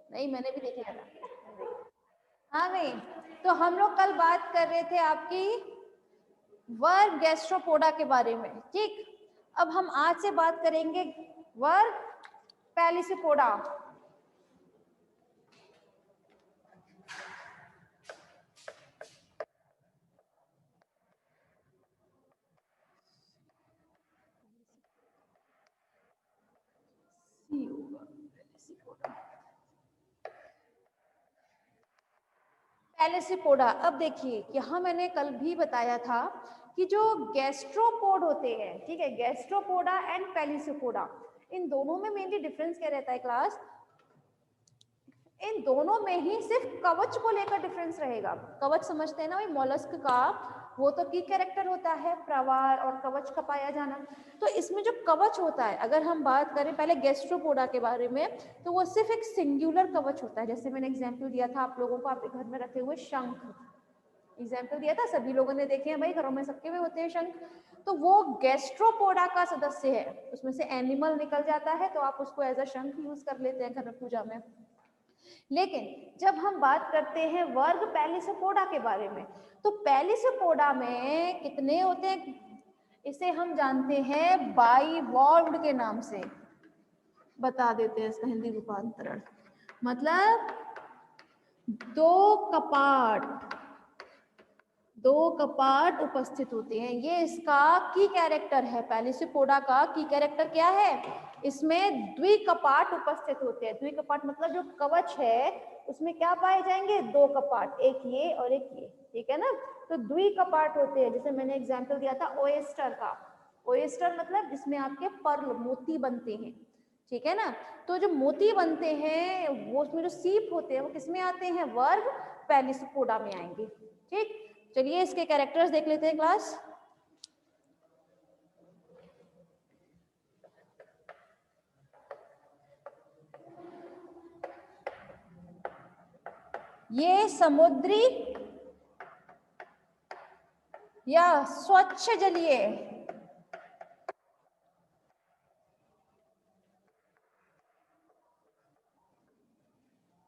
नहीं, मैंने भी देख लिया था। हाँ भाई, तो हम लोग कल बात कर रहे थे आपकी वर्ग गैस्ट्रोपोडा के बारे में, ठीक। अब हम आज से बात करेंगे वर्ग पैलिसोपोडा। पैलिसोपोडा, अब देखिए यहाँ मैंने कल भी बताया था कि जो गैस्ट्रोपोड होते हैं, ठीक है, गैस्ट्रोपोडा एंड पैलिसोपोडा, इन दोनों में मेनली डिफरेंस क्या रहता है क्लास? इन दोनों में ही सिर्फ कवच को लेकर डिफरेंस रहेगा। कवच समझते हैं ना भाई, मॉलस्क का वो तो की कैरेक्टर होता है प्रवार और कवच का पाया जाना। तो इसमें जो कवच होता है, अगर हम बात करें पहले गैस्ट्रोपोडा के बारे में, तो वो सिर्फ एक सिंगुलर कवच होता है। जैसे मैंने एग्जाम्पल दिया था आप लोगों को, आपके घर में रखे हुए शंख, एग्जाम्पल दिया था, सभी लोगों ने देखे हैं भाई, घरों में सबके में होते हैं शंख। तो वो गैस्ट्रोपोडा का सदस्य है, उसमें से एनिमल निकल जाता है तो आप उसको एज अ शंख यूज कर लेते हैं घर में पूजा में। लेकिन जब हम बात करते हैं वर्ग पैलिसोपोडा के बारे में, तो पैलिसोपोडा में कितने होते हैं? इसे हम जानते हैं बाइवॉल्व्ड के नाम से, बता देते हैं इसका हिंदी रूपांतरण, मतलब दो कपाट उपस्थित होते हैं। ये इसका की कैरेक्टर है, पैलिसोपोडा का की कैरेक्टर क्या है? इसमें द्विकपाट उपस्थित होते हैं। द्विकपाट मतलब जो कवच है उसमें क्या पाए जाएंगे? दो कपाट, एक ये और एक ये, ठीक है ना। तो द्विकपाट होते हैं। जैसे मैंने एग्जाम्पल दिया था ओएस्टर का, ओएस्टर मतलब जिसमें आपके पर्ल मोती बनते हैं, ठीक है ना। तो जो मोती बनते हैं वो, उसमें जो सीप होते हैं वो किसमें आते हैं? वर्ग पैलिसोपोडा में आएंगे, ठीक। चलिए इसके कैरेक्टर्स देख लेते हैं क्लास। ये समुद्री या स्वच्छ जलीय,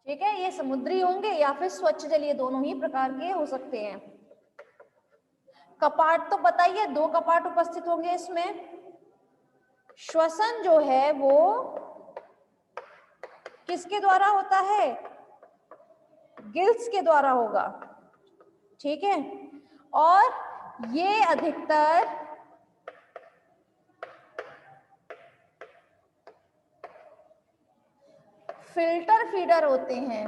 ठीक है, ये समुद्री होंगे या फिर स्वच्छ जलीय, दोनों ही प्रकार के हो सकते हैं। कपाट तो बताइए, दो कपाट उपस्थित होंगे इसमें। श्वसन जो है वो किसके द्वारा होता है? गिल्स के द्वारा होगा, ठीक है। और ये अधिकतर फिल्टर फीडर होते हैं,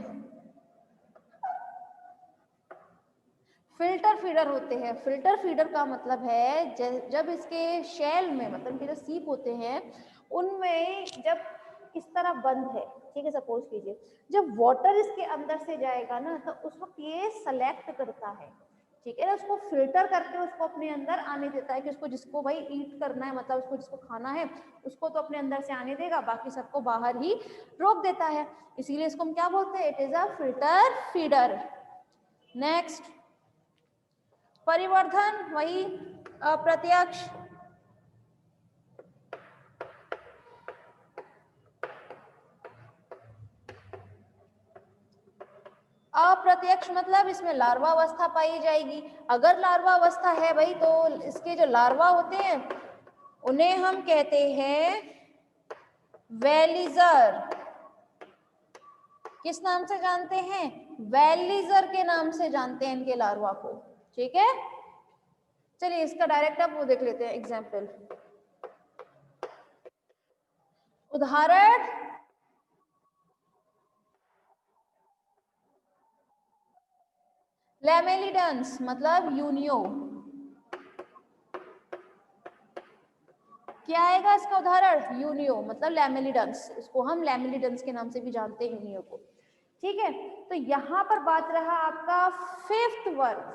फिल्टर फीडर होते हैं। फिल्टर फीडर का मतलब है जब इसके शेल में, मतलब इनके जो सीप होते हैं उनमें जब इस तरह बंद है, ठीक है, सपोज कीजिए, जब वाटर इसके अंदर से जाएगा ना तो उस वक्त ये सेलेक्ट करता है, ठीक है ना, उसको फिल्टर करके उसको अपने अंदर आने देता है कि उसको जिसको भाई ईट करना है, मतलब उसको जिसको खाना है उसको तो अपने अंदर से आने देगा, बाकी सबको बाहर ही रोक देता है। इसीलिए इसको हम क्या बोलते हैं? It is a filter feeder. Next, परिवर्धन, वही अप्रत्यक्ष। अप्रत्यक्ष मतलब इसमें लार्वा अवस्था पाई जाएगी। अगर लार्वा अवस्था है भाई तो इसके जो लार्वा होते हैं उन्हें हम कहते हैं वेलिजर। किस नाम से जानते हैं? वेलिजर के नाम से जानते हैं इनके लार्वा को, ठीक है। चलिए इसका डायरेक्ट आप वो देख लेते हैं एग्जाम्पल, उदाहरण, लैमेलिडन्स मतलब यूनियो। क्या आएगा इसका उदाहरण? यूनियो मतलब लैमेलिडन्स, इसको हम लैमेलिडन्स के नाम से भी जानते हैं यूनियो को, ठीक है। तो यहाँ पर बात रहा आपका फिफ्थ वर्ग,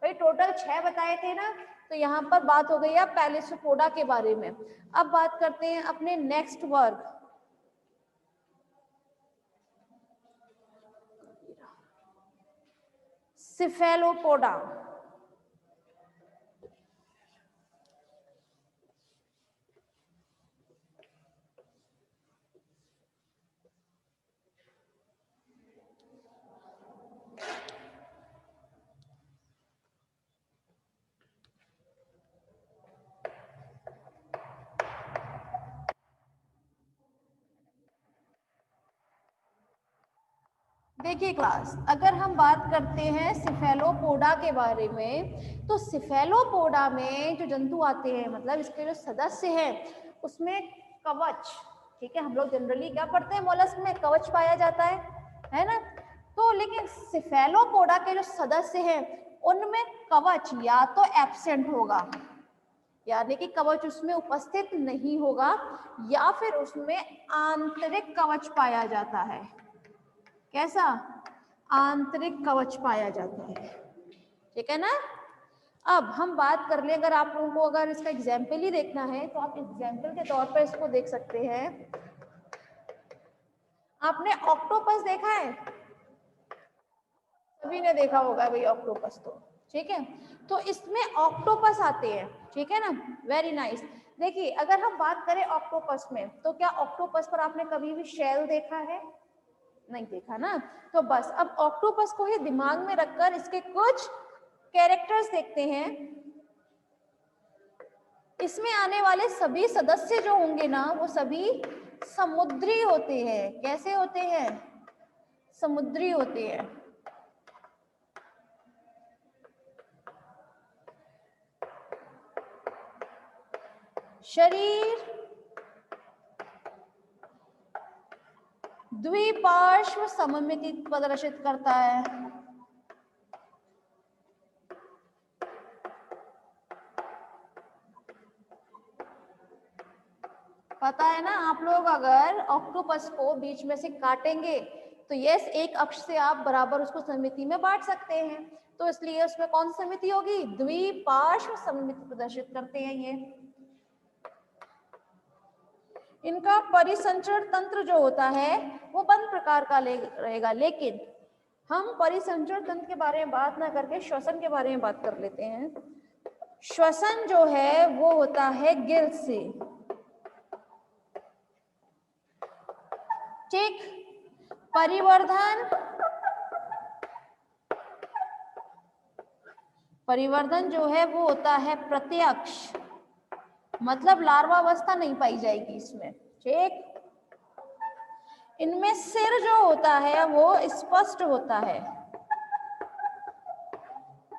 भाई टोटल 6 बताए थे ना, तो यहाँ पर बात हो गई है पैलिसोपोडा के बारे में। अब बात करते हैं अपने नेक्स्ट वर्ग, सिफेलोपोडा। देखिए क्लास, अगर हम बात करते हैं सिफेलोपोडा के बारे में, तो सिफेलोपोडा में जो जंतु आते हैं, मतलब इसके जो सदस्य हैं उसमें कवच, ठीक है, हम लोग जनरली क्या पढ़ते हैं, मोलस्क में कवच पाया जाता है ना। तो लेकिन सिफेलोपोडा के जो सदस्य हैं उनमें कवच या तो एब्सेंट होगा, यानी कि कवच उसमें उपस्थित नहीं होगा, या फिर उसमें आंतरिक कवच पाया जाता है। कैसा? आंतरिक कवच पाया जाता है, ठीक है ना। अब हम बात कर ले, अगर आप लोगों को अगर इसका एग्जाम्पल ही देखना है तो आप एग्जाम्पल के तौर पर इसको देख सकते हैं। आपने ऑक्टोपस देखा है? सभी ने देखा होगा भाई ऑक्टोपस, तो ठीक है। तो इसमें ऑक्टोपस आते हैं, ठीक है ना, वेरी नाइस। देखिए अगर हम बात करें ऑक्टोपस में, तो क्या ऑक्टोपस पर आपने कभी भी शेल देखा है? नहीं देखा ना। तो बस अब ऑक्टोपस को ही दिमाग में रखकर इसके कुछ कैरेक्टर्स देखते हैं। इसमें आने वाले सभी सदस्य जो होंगे ना, वो सभी समुद्री होते हैं। कैसे होते हैं? समुद्री होते हैं। शरीर द्विपार्श्व सममिति प्रदर्शित करता है। पता है ना, आप लोग अगर ऑक्टोपस को बीच में से काटेंगे तो यस, एक अक्ष से आप बराबर उसको सममिति में बांट सकते हैं, तो इसलिए उसमें कौन सी सममिति होगी? द्विपार्श्व सममिति प्रदर्शित करते हैं ये। इनका परिसंचरण तंत्र जो होता है वो बंद प्रकार का रहेगा, लेकिन हम परिसंचरण तंत्र के बारे में बात ना करके श्वसन के बारे में बात कर लेते हैं। श्वसन जो है वो होता है गिल्स से, ठीक। परिवर्धन जो है वो होता है प्रत्यक्ष, मतलब लार्वा अवस्था नहीं पाई जाएगी इसमें, ठीक। इनमें सिर जो होता है वो स्पष्ट होता है,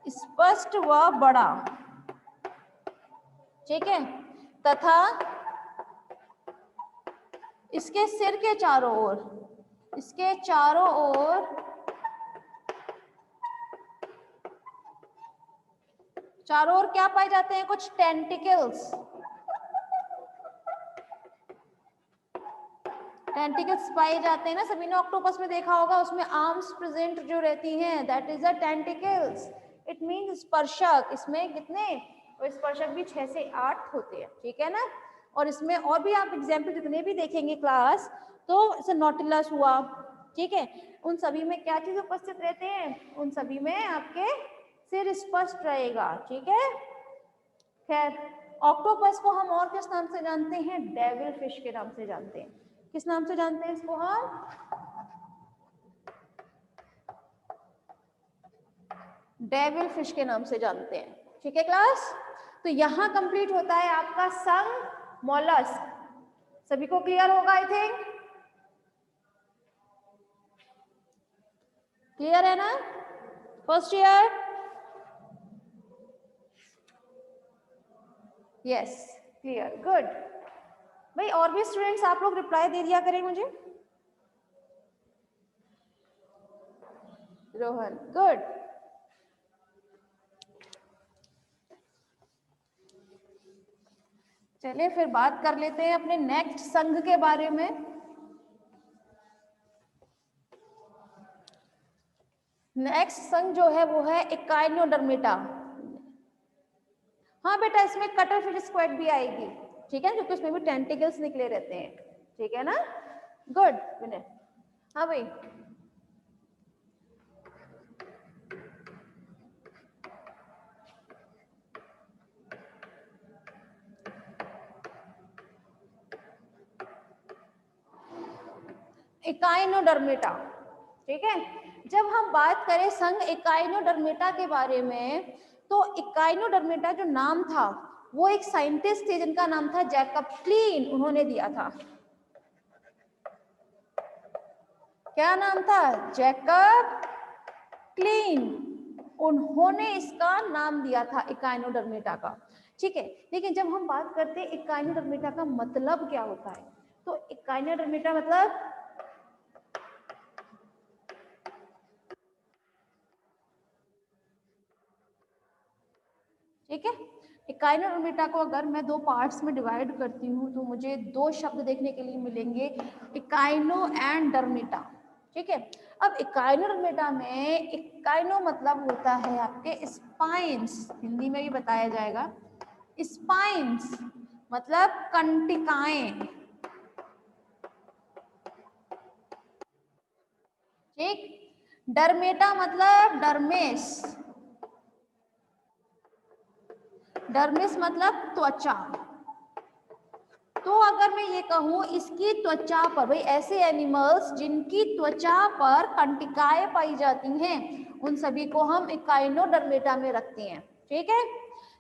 स्पष्ट व बड़ा, ठीक है, तथा इसके सिर के चारों ओर क्या पाए जाते हैं? कुछ टेंटिकल्स पाए जाते हैं ना। सभी ने ऑक्टोपस में देखा होगा, उसमें आर्म्स प्रेजेंट जो रहती हैं, that is the tentacles. It means स्पर्शक। इसमें कितने? और स्पर्शक भी 6 से 8 होते हैं, ठीक है ना। और इसमें और भी आप एग्जाम्पल जितने भी देखेंगे क्लास, तो जैसे नॉटिलस हुआ, ठीक है, उन सभी में क्या चीज उपस्थित रहते हैं? उन सभी में आपके सिर स्पष्ट रहेगा, ठीक है। खैर, ऑक्टोपस को हम और किस नाम से जानते हैं? डेविल फिश के नाम से जानते हैं। किस नाम से जानते हैं इसको हम? डेविल फिश के नाम से जानते हैं, ठीक है क्लास। तो यहां कंप्लीट होता है आपका संघ मोलस्क। सभी को क्लियर होगा आई थिंक? क्लियर है ना? First year? Yes, clear, good. भाई और भी स्टूडेंट्स आप लोग रिप्लाई दे दिया करें मुझे। रोहन, गुड। चलिए फिर बात कर लेते हैं अपने नेक्स्ट संघ के बारे में। नेक्स्ट संघ जो है वो है इकाइनोडर्मेटा। हाँ बेटा, इसमें कटल फिश स्क्वाड भी आएगी, ठीक है, क्योंकि उसमें भी टेंटिकल्स निकले रहते हैं, ठीक है ना। गुड विनय। हाँ भाई, इकाइनोडर्मेटा, ठीक है। जब हम बात करें संघ इकाइनोडर्मेटा के बारे में, तो इकाइनोडर्मेटा जो नाम था वो एक साइंटिस्ट थे जिनका नाम था जैकब क्लीन, उन्होंने दिया था। क्या नाम था? जैकब क्लीन, उन्होंने इसका नाम दिया था इकाइनोडर्मेटा का, ठीक है। लेकिन जब हम बात करते हैं इकाइनोडर्मेटा का मतलब क्या होता है, तो इकाइनोडर्मेटा मतलब ठीक है। इकाइनोडर्मेटा को अगर मैं दो पार्ट्स में डिवाइड करती हूँ तो मुझे दो शब्द देखने के लिए मिलेंगे, इकाइनो एंड डर्मेटा, ठीक है। अब इकाइनोडर्मेटा में इकाइनो मतलब होता है आपके स्पाइंस, हिंदी में भी बताया जाएगा, स्पाइंस मतलब कंटिकाएं, ठीक। डर्मेटा मतलब डर्मेस, डर्मिस मतलब त्वचा। तो अगर मैं ये कहूँ इसकी त्वचा पर, भाई ऐसे एनिमल्स जिनकी त्वचा पर कंटिकाएं पाई जाती हैं उन सभी को हम इकाइनोडर्मेटा में रखते हैं, ठीक है।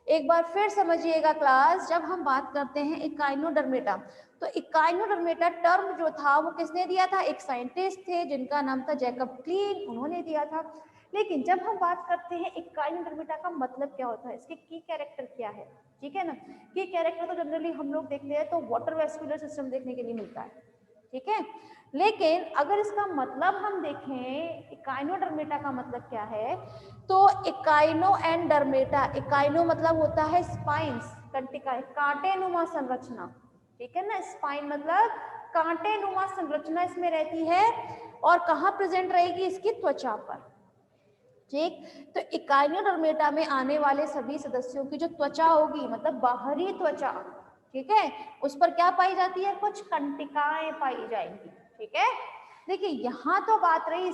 एक बार फिर समझिएगा क्लास, जब हम बात करते हैं इकाइनोडर्मेटा, तो इकाइनोडर्मेटा टर्म जो था वो किसने दिया था? एक साइंटिस्ट थे जिनका नाम था जैकब क्लीन, उन्होंने दिया था। लेकिन जब हम बात करते हैं इकाइनोडर्मेटा का मतलब क्या होता है, इसके की कैरेक्टर क्या है, ठीक है ना। की कैरेक्टर तो जनरली हम लोग देखते हैं तो वाटर वेस्कुलर सिस्टम देखने के लिए मिलता है, ठीक है। लेकिन अगर इसका मतलब हम देखें इकाइनोडर्मेटा का मतलब क्या है, तो इकाइनो एंड डर्मेटा, इकाइनो मतलब होता है स्पाइंस, कंटिकाएं, कांटेनुमा संरचना, ठीक है ना। स्पाइन मतलब कांटेनुमा संरचना इसमें रहती है और कहाँ प्रेजेंट रहेगी? इसकी त्वचा पर, ठीक। तो इकाइनोडर्मेटा में आने वाले सभी सदस्यों की जो त्वचा होगी, मतलब बाहरी त्वचा, ठीक है, उस पर क्या पाई जाती है? कुछ कंटिकाएं पाई जाएंगी, ठीक है। देखिए यहाँ तो बात रही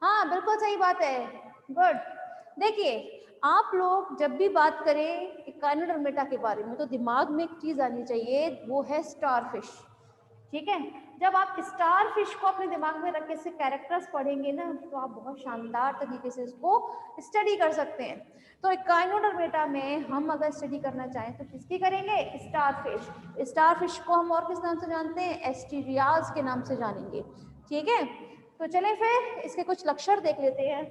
हाँ बिल्कुल सही बात है, गुड। देखिए आप लोग जब भी बात करें इकाइनोडर्मेटा के बारे में तो दिमाग में एक चीज आनी चाहिए, वो है स्टारफिश, ठीक है। जब आप स्टार फिश को अपने दिमाग में रख के इसके कैरेक्टर्स पढ़ेंगे ना तो आप बहुत शानदार तरीके से इसको स्टडी कर सकते हैं। तो इकाइनोडर्मेटा में हम अगर स्टडी करना चाहें तो किसकी करेंगे? Star fish. स्टार फिश को हम और किस नाम से जानते हैं? एस्टीरियाज के नाम से जानेंगे, ठीक है। तो चलें फिर इसके कुछ लक्षण देख लेते हैं।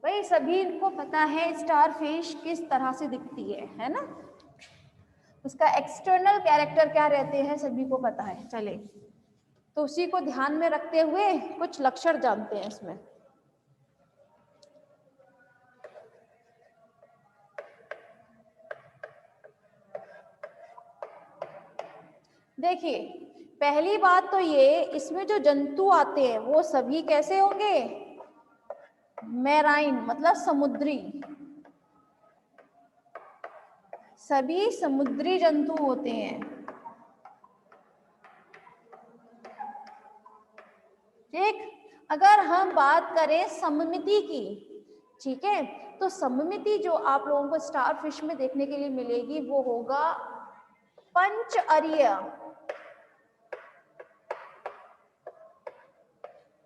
भाई सभी को पता है स्टार फिश किस तरह से दिखती है ना, उसका एक्सटर्नल कैरेक्टर क्या रहते हैं सभी को पता है। चले तो उसी को ध्यान में रखते हुए कुछ लक्षण जानते हैं इसमें। देखिए पहली बात तो ये, इसमें जो जंतु आते हैं वो सभी कैसे होंगे? मैराइन मतलब समुद्री, सभी समुद्री जंतु होते हैं, ठीक। अगर हम बात करें सममिति की, ठीक है, तो सममिति जो आप लोगों को स्टार फिश में देखने के लिए मिलेगी वो होगा पंच अरीय,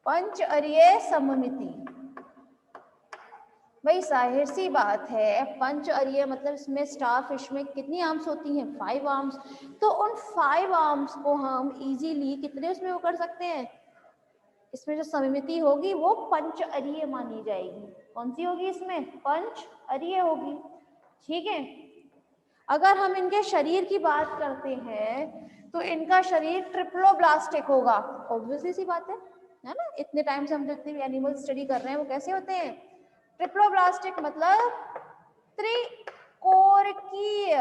पंच अरीय सममिति। भाई जाहिर सी बात है पंच अरीय मतलब इसमें स्टार फिश में कितनी आर्म्स होती हैं? 5 आर्म्स। तो उन 5 आर्म्स को हम इजीली कितने उसमें वो कर सकते हैं? इसमें जो सममिति होगी वो पंच अरीय मानी जाएगी। कौन सी होगी? इसमें पंच अरीय होगी, ठीक है। अगर हम इनके शरीर की बात करते हैं तो इनका शरीर ट्रिप्लोब्लास्टिक होगा, ऑब्वियसली सी बात है ना। इतने टाइम से हम जितने भी एनिमल स्टडी कर रहे हैं वो कैसे होते हैं? ट्रिप्लोब्लास्टिक मतलब त्रिकोरकीय,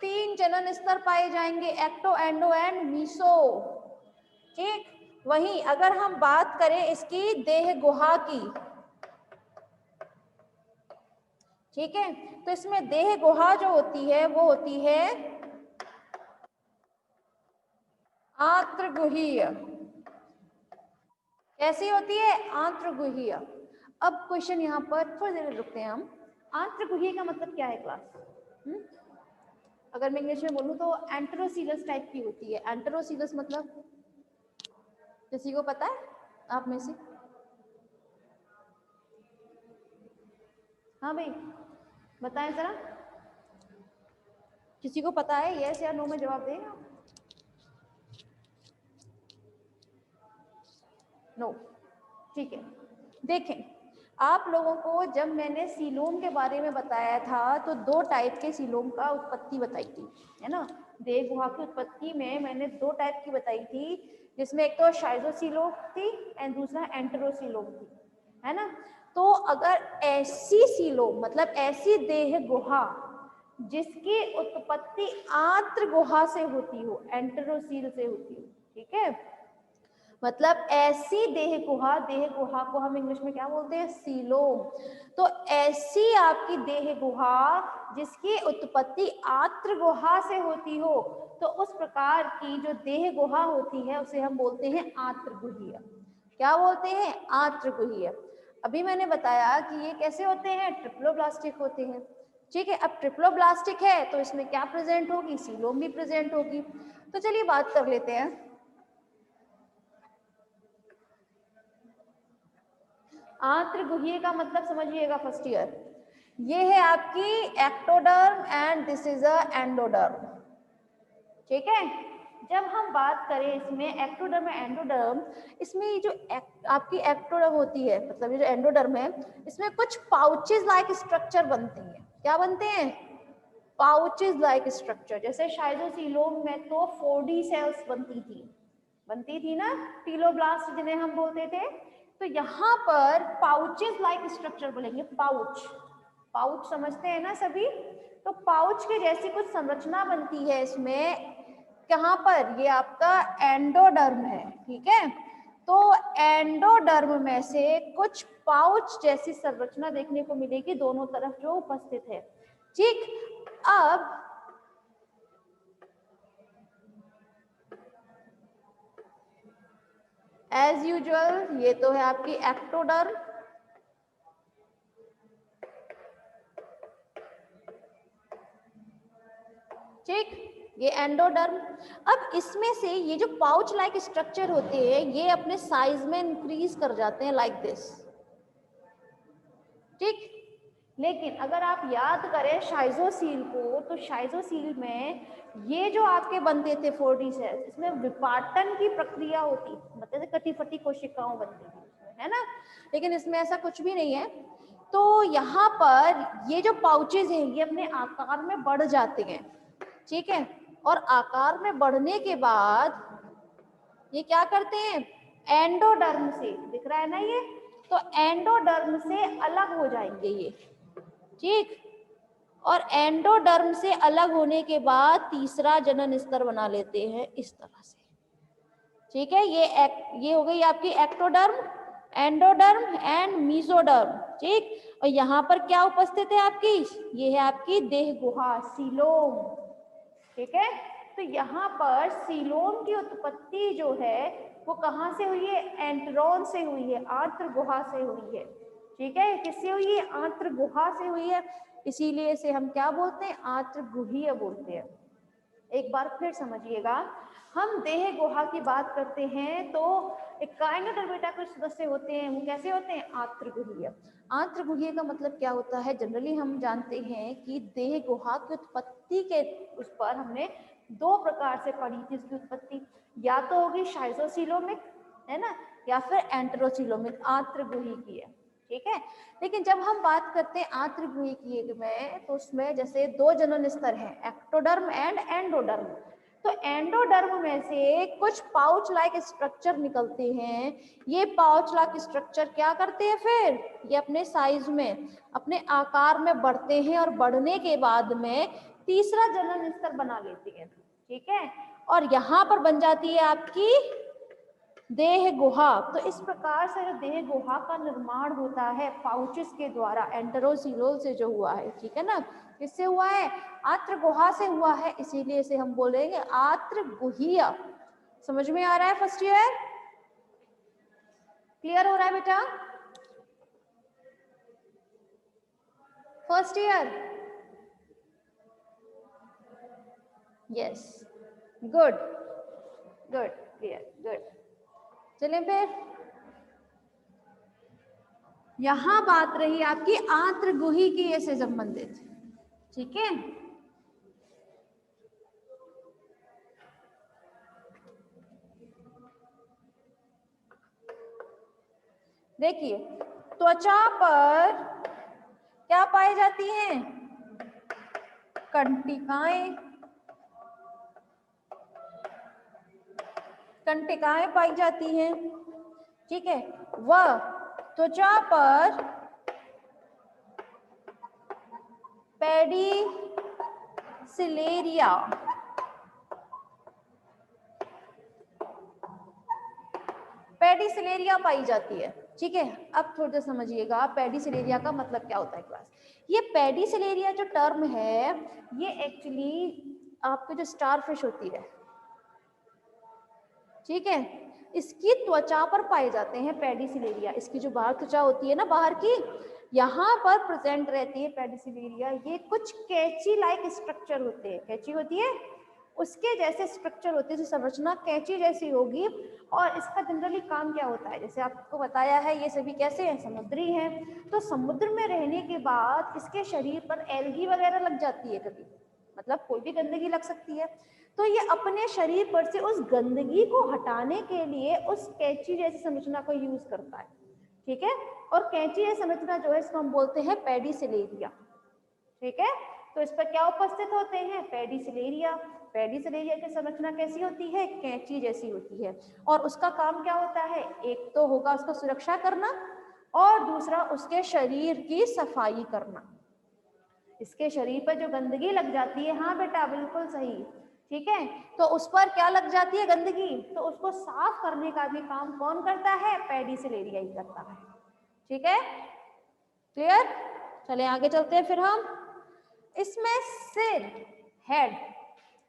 3 जनन स्तर पाए जाएंगे, एक्टो, एंडो एंड मीसो। ठीक, वहीं अगर हम बात करें इसकी देह गुहा की, ठीक है, तो इसमें देह गुहा जो होती है वो होती है आंत्रगुहीय। कैसी होती है? आंत्रगुहीय। अब क्वेश्चन यहाँ पर थोड़ी देर रुकते हैं हम। आंत्रगुहीय का मतलब क्या है क्लास? अगर मैं इंग्लिश में बोलूँ तो एंटेरोसीलस टाइप की होती है। एंटेरोसीलस मतलब किसी को पता है आप में से? हाँ भाई बताएं जरा, किसी को पता है? यस या नो में जवाब देगा। नो, ठीक है। देखें, आप लोगों को जब मैंने सीलोम के बारे में बताया था तो 2 टाइप के सीलोम का उत्पत्ति बताई थी, है ना। देह गुहा की उत्पत्ति में मैंने 2 टाइप की बताई थी, जिसमें एक तो शाइजोसीलोम थी एंड दूसरा एंटेरोसीलोम थी, है ना। तो अगर ऐसी सीलोम मतलब ऐसी देह गुहा जिसकी उत्पत्ति आंत्र गुहा से होती हो, एंटेरोसील से होती हो, ठीक है, मतलब ऐसी देह गुहा को हम इंग्लिश में क्या बोलते हैं? सीलोम। तो ऐसी आपकी देह गुहा जिसकी उत्पत्ति आंत्र गुहा से होती हो, तो उस प्रकार की जो देह गुहा होती है उसे हम बोलते हैं आंत्रगुहीय। क्या बोलते हैं? आंत्रगुहीय। अभी मैंने बताया कि ये कैसे होते हैं? ट्रिप्लोब्लास्टिक होते हैं, ठीक है। अब ट्रिप्लोब्लास्टिक है तो इसमें क्या प्रेजेंट होगी? सीलोम भी प्रेजेंट होगी। तो चलिए बात कर लेते हैं। आंत्रगुहीय का मतलब समझिएगा फर्स्ट ईयर, ये है आपकी ectoderm and this is a endoderm, ठीक है। जब हम बात करें इसमें एक्टोडर्म एंडोडर्म, इसमें ये जो आपकी एक्टोडर्म होती है, मतलब ये जो एंडोडर्म है, इसमें कुछ पाउचेस लाइक स्ट्रक्चर बनते हैं। क्या बनते हैं? Pouches like structure. जैसे शाइजोसीलोम में तो 4D सेल्स बनती थी ना, टीलोब्लास्ट जिन्हें हम बोलते थे। तो यहाँ पर पाउचेस लाइक स्ट्रक्चर बोलेंगे। पाउच समझते हैं ना सभी? तो पाउच के जैसी कुछ संरचना बनती है इसमें। कहाँ पर? ये आपका एंडोडर्म है, ठीक है। तो एंडोडर्म में से कुछ पाउच जैसी संरचना देखने को मिलेगी दोनों तरफ जो उपस्थित है, ठीक। अब एज यूजुअल ये तो है आपकी एक्टोडर्म, ठीक, ये एंडोडर्म। अब इसमें से ये जो पाउच लाइक स्ट्रक्चर होते हैं ये अपने साइज में इंक्रीज कर जाते हैं लाइक दिस, ठीक। लेकिन अगर आप याद करें शाइजोसील को, तो शाइजोसील में ये जो आपके बनते थे 4D सेल्स, इसमें विपाटन की प्रक्रिया होती, मतलब कटी फटी कोशिकाओं बनती थी, है ना। लेकिन इसमें ऐसा कुछ भी नहीं है। तो यहाँ पर ये जो पाउचेज हैं ये अपने आकार में बढ़ जाते हैं, ठीक है। और आकार में बढ़ने के बाद ये क्या करते हैं? एंडोडर्म से, दिख रहा है ना ये, तो एंडोडर्म से अलग हो जाएंगे ये, ठीक। और एंडोडर्म से अलग होने के बाद तीसरा जनन स्तर बना लेते हैं इस तरह से, ठीक है। ये हो गई आपकी एक्टोडर्म, एंडोडर्म एंड मीसोडर्म, ठीक। और यहाँ पर क्या उपस्थित है आपकी? ये है आपकी देह गुहा, सीलोम, ठीक है। तो यहाँ पर सीलोम की उत्पत्ति जो है वो कहाँ से हुई है? एंट्रॉन से हुई है, आंत्र गुहा से हुई है, ठीक है। किससे हुई है? आंत्र गुहा से हुई है, इसीलिए इसे हम क्या बोलते हैं? आंत्रगुहीय बोलते हैं। एक बार फिर समझिएगा, हम देह गुहा की बात करते हैं तो एक काइनोडर्मेटा के सदस्य होते हैं, वो कैसे होते हैं? आंत्रगुहीय। आंत्रगुहीय का मतलब क्या होता है? जनरली हम जानते हैं कि देह गुहा की उत्पत्ति के उस पर हमने 2 प्रकार से पढ़ी थी इसकी उत्पत्ति, या तो होगी शाइजोसीलोमिक, है ना, या फिर एंटेरोसीलोमिक, आंत्रगुही की है, ठीक है। लेकिन जब हम बात करते हैं आंत्रगुही की में, तो उसमें जैसे 2 जनन स्तर हैं, एक्टोडर्म एंड एंडोडर्म। तो एंडोडर्म में से कुछ पाउच लाइक स्ट्रक्चर निकलते हैं। ये पाउच लाइक स्ट्रक्चर क्या करते हैं? फिर ये अपने साइज में, अपने आकार में बढ़ते हैं और बढ़ने के बाद में तीसरा जनन स्तर बना लेती है, ठीक है। और यहाँ पर बन जाती है आपकी देह गुहा। तो इस प्रकार से जो देह गुहा का निर्माण होता है पाउचेस के द्वारा, एंटेरोसीलोल से जो हुआ है, ठीक है ना, किससे हुआ है, आत्र गुहा से हुआ है, इसीलिए इसे हम बोलेंगे आत्र गुहीय। समझ में आ रहा है फर्स्ट ईयर? क्लियर हो रहा है बेटा? First year? Yes, good good, clear, good. चलें फिर, यहां बात रही आपकी आंत्र गुहिकीय से संबंधित, ठीक है। देखिए, त्वचा पर क्या पाई जाती हैं, कंटिकाएं, कंटिकाएं पाई जाती हैं, ठीक है। वह त्वचा पर पेडिसिलेरिया, पेडिसिलेरिया पाई जाती है, ठीक है। अब थोड़ा सा समझिएगा पेडिसिलेरिया का मतलब क्या होता है क्लास। ये पेडिसिलेरिया जो टर्म है ये एक्चुअली आपके जो स्टारफिश होती है, ठीक है, इसकी त्वचा पर पाए जाते हैं पेडिसिलेरिया। इसकी जो बाहर त्वचा होती है ना बाहर की, यहाँ पर प्रेजेंट रहती है पेडिसिलेरिया। ये कुछ कैंची लाइक स्ट्रक्चर होते हैं, कैंची होती है उसके जैसे स्ट्रक्चर होते हैं, संरचना कैंची जैसी होगी। और इसका जनरली काम क्या होता है, जैसे आपको बताया है ये सभी कैसे हैं, समुद्री हैं। तो समुद्र में रहने के बाद इसके शरीर पर एल्गी वगैरह लग जाती है कभी, मतलब कोई भी गंदगी लग सकती है। तो ये अपने शरीर पर से उस गंदगी को हटाने के लिए उस कैंची जैसी संरचना को यूज करता है, ठीक है। और कैंची जैसी संरचना जो है इसको हम बोलते हैं पेडिसिलेरिया, ठीक है। तो इस पर क्या उपस्थित होते हैं, पेडिसिलेरिया। पेडिसिलेरिया की संरचना कैसी होती है, कैंची जैसी होती है। और उसका काम क्या होता है, एक तो होगा उसका सुरक्षा करना और दूसरा उसके शरीर की सफाई करना। इसके शरीर पर जो गंदगी लग जाती है, हाँ बेटा बिल्कुल सही, ठीक है, तो उस पर क्या लग जाती है गंदगी, तो उसको साफ करने का भी काम कौन करता है, पेडिसिलेरिया ही करता है, ठीक है, क्लियर। चले आगे चलते हैं फिर हम। इसमें सिर, हेड,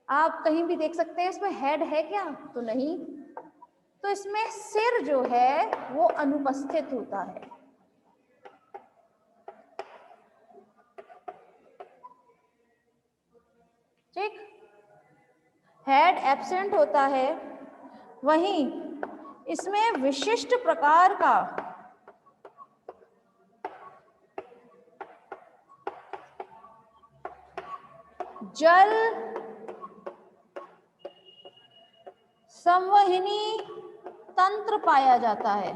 आप कहीं भी देख सकते हैं इसमें हेड है क्या, तो नहीं। तो इसमें सिर जो है वो अनुपस्थित होता है, ठीक, हेड एब्सेंट होता है। वहीं इसमें विशिष्ट प्रकार का जल संवहनी तंत्र पाया जाता है,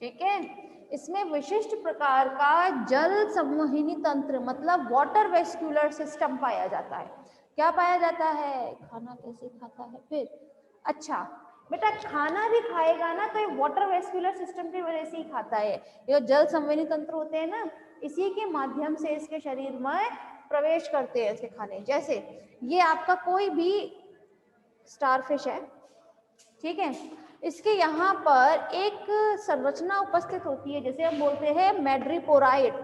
ठीक है। इसमें विशिष्ट प्रकार का जल संवहनी तंत्र मतलब वाटर वेस्कुलर सिस्टम पाया जाता है। क्या पाया जाता है, खाना कैसे खाता है फिर, अच्छा बेटा खाना भी खाएगा ना तो ये वाटर वेस्कुलर सिस्टम की वजह से ही खाता है। ये जल संवहनी तंत्र होते हैं ना, इसी के माध्यम से इसके शरीर में प्रवेश करते हैं इसके खाने। जैसे ये आपका कोई भी स्टारफिश है, ठीक है, इसके यहाँ पर एक संरचना उपस्थित होती है, जैसे हम बोलते हैं मैड्रिपोराइट।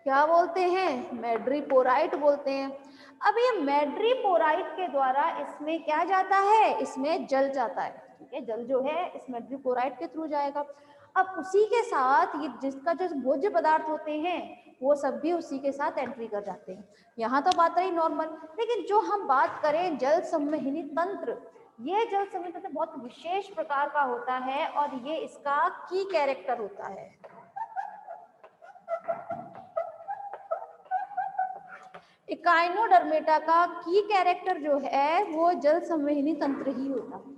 क्या बोलते हैं, मैड्रिपोराइट बोलते हैं। अब ये मैड्रिपोराइट के द्वारा इसमें क्या जाता है, इसमें जल जाता है, ठीक है, जल जो है इस मैड्रिपोराइट के थ्रू जाएगा। अब उसी के साथ ये जिसका जो भोज्य पदार्थ होते हैं वो सब भी उसी के साथ एंट्री कर जाते हैं। यहाँ तो बात रही नॉर्मल, लेकिन जो हम बात करें जल संवहनी तंत्र, ये जल संवहनी तंत्र बहुत विशेष प्रकार का होता है और ये इसका की कैरेक्टर होता है। इकाइनोडर्मेटा का की कैरेक्टर जो है वो जल संवहनी तंत्र ही होता है,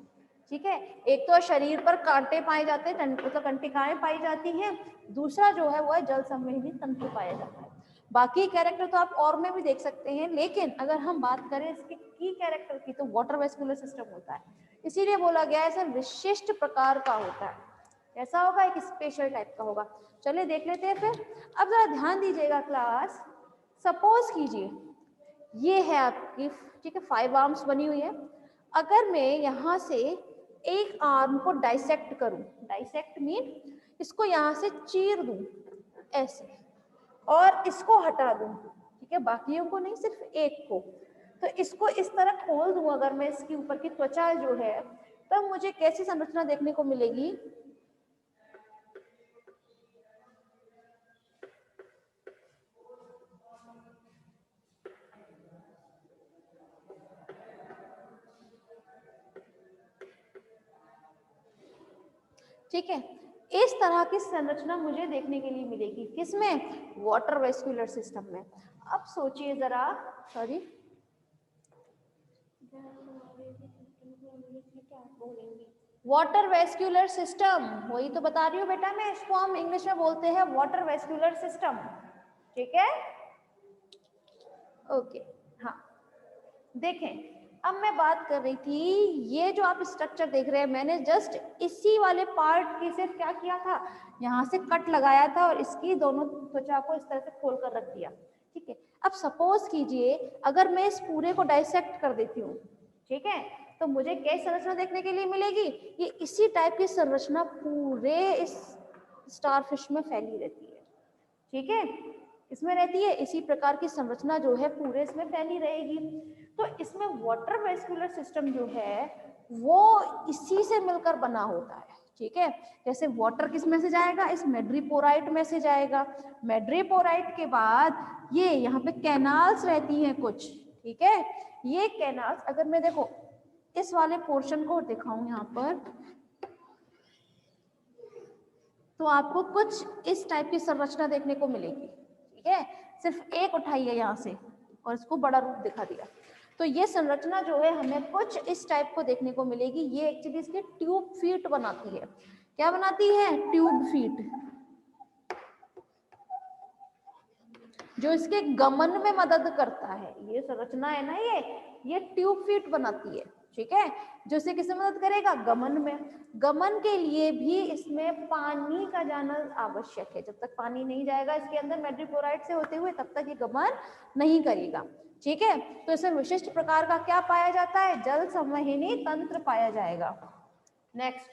ठीक है। एक तो शरीर पर कांटे पाए जाते हैं, मतलब कंटिकाएं पाई जाती हैं, दूसरा जो है वो है जल संवहनी तंत्र पाया जाता है। बाकी कैरेक्टर तो आप और में भी देख सकते हैं, लेकिन अगर हम बात करें इसके की कैरेक्टर की तो वाटर वेस्कुलर सिस्टम होता है। इसीलिए बोला गया है सर विशिष्ट प्रकार का होता है। कैसा होगा? एक स्पेशल टाइप का होगा। चलिए देख लेते हैं फिर। अब जरा ध्यान दीजिएगा क्लास, सपोज कीजिए ये है आपकी, ठीक है, 5 आर्म्स बनी हुई है। अगर मैं यहाँ से एक आर्म को डाइसेक्ट करूं, डाइसेक्ट मीन इसको यहाँ से चीर दूं ऐसे, और इसको हटा दूं, ठीक है, बाकियों को नहीं, सिर्फ एक को, तो इसको इस तरह खोल दूं अगर मैं, इसके ऊपर की त्वचा जो है, तब मुझे कैसी संरचना देखने को मिलेगी? ठीक है, इस तरह की संरचना मुझे देखने के लिए मिलेगी। किसमें? वाटर वेस्कुलर सिस्टम में। अब सोचिए जरा, सॉरी, वाटर वेस्कुलर सिस्टम, वही तो बता रही हूँ बेटा मैं, इसको हम इंग्लिश में बोलते हैं वाटर वेस्कुलर सिस्टम। ठीक है, ओके। हाँ, देखें, अब मैं बात कर रही थी, ये जो आप स्ट्रक्चर देख रहे हैं, मैंने जस्ट इसी वाले पार्ट की सिर्फ क्या किया था, यहाँ से कट लगाया था और इसकी दोनों त्वचा को इस तरह से खोल कर रख दिया। ठीक है, अब सपोज कीजिए अगर मैं इस पूरे को डाइसेक्ट कर देती हूँ, ठीक है, तो मुझे क्या संरचना देखने के लिए मिलेगी? ये इसी टाइप की संरचना पूरे इस स्टारफिश में फैली रहती है। ठीक है, इसमें रहती है, इसी प्रकार की संरचना जो है पूरे इसमें फैली रहेगी। तो इसमें वाटर वेस्कुलर सिस्टम जो है वो इसी से मिलकर बना होता है। ठीक है, जैसे वाटर किस में से जाएगा? इस मैड्रीपोराइट में से जाएगा। मैड्रीपोराइट के बाद ये यहाँ पे कैनाल्स रहती हैं कुछ। ठीक है, ये कैनाल्स, अगर मैं देखो इस वाले पोर्शन को दिखाऊं यहाँ पर, तो आपको कुछ इस टाइप की संरचना देखने को मिलेगी। ठीक है, सिर्फ एक उठाइए यहाँ से और इसको बड़ा रूप दिखा दिया, तो ये संरचना जो है हमें कुछ इस टाइप को देखने को मिलेगी। ये एक्चुअली इसके ट्यूब फीट बनाती है। क्या बनाती है? ट्यूब फीट, जो इसके गमन में मदद करता है। ये संरचना है ना, ये ट्यूब फीट बनाती है। ठीक है, जो इसे किसमें मदद करेगा? गमन में। गमन के लिए भी इसमें पानी का जाना आवश्यक है। जब तक पानी नहीं जाएगा इसके अंदर मैड्रीपोराइट से होते हुए, तब तक ये गमन नहीं करेगा। ठीक है, तो इसमें विशिष्ट प्रकार का क्या पाया जाता है? जल संवहनी तंत्र पाया जाएगा। नेक्स्ट,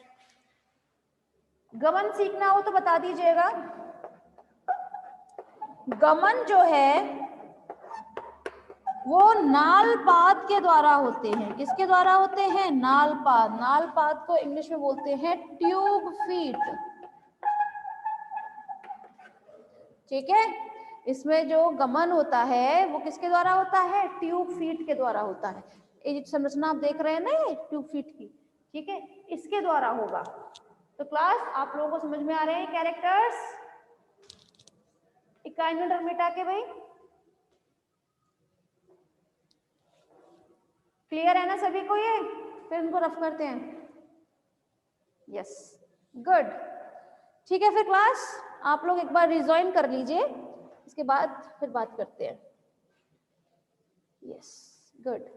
गमन सीखना हो तो बता दीजिएगा। गमन जो है वो नालपात के द्वारा होते हैं। किसके द्वारा होते हैं? नालपात। नालपात को इंग्लिश में बोलते हैं ट्यूब फीट। ठीक है, इसमें जो गमन होता है वो किसके द्वारा होता है? ट्यूब फीट के द्वारा होता है। ये संरचना आप देख रहे हैं ना, ये ट्यूब फीट की, ठीक है, इसके द्वारा होगा। तो क्लास आप लोगों को समझ में आ रहे हैं कैरेक्टर्स? इकाई नंबर मिटा के भाई, क्लियर है ना सभी को? ये फिर इनको रफ करते हैं। Yes, good. ठीक है, फिर क्लास आप लोग एक बार रिजॉइन कर लीजिए, इसके बाद फिर बात करते हैं। Yes, good.